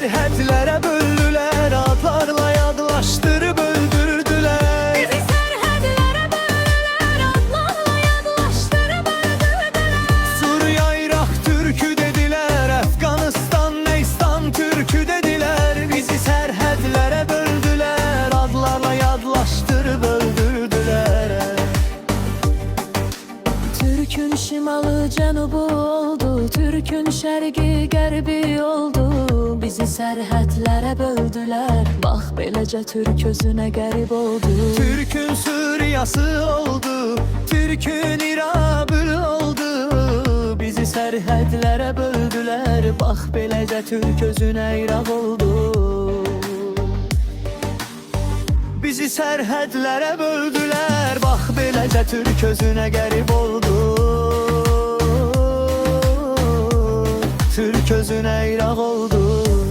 sərhədlərə böldülər, adlarla yadlaşdırıb öldürdülər. Bizi sərhədlərə böldülər, adlarla yadlaşdırıb öldürdülər. Suriya, İraq türkü dedilər, Əfqanistan, Neystan türkü dedilər. Bizi sərhədlərə böldülər, adlarla yadlaşdırıb öldürdülər. Türkün şimalı cənubu oldu, Türkün şərqi qərbi oldu. Bizi sərhədlərə böldülər, bax beləcə Türk özünə qərib oldu. Türkün Suriyası oldu, Türkün İrabı oldu. Bizi sərhədlərə böldülər, bax beləcə Türk özünə İraq oldu. Bizi sərhədlərə böldülər, bax beləcə Türk özünə qərib oldu. Türk özünə İraq oldu.